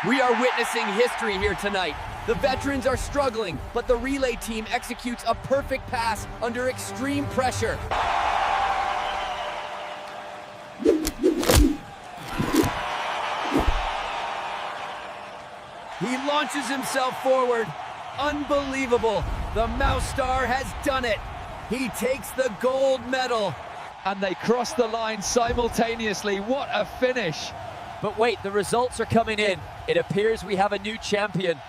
We are witnessing history here tonight. The veterans are struggling, but the relay team executes a perfect pass under extreme pressure. He launches himself forward. Unbelievable. The Mouse Star has done it. He takes the gold medal. And they cross the line simultaneously. What a finish. But wait, the results are coming in. It appears we have a new champion.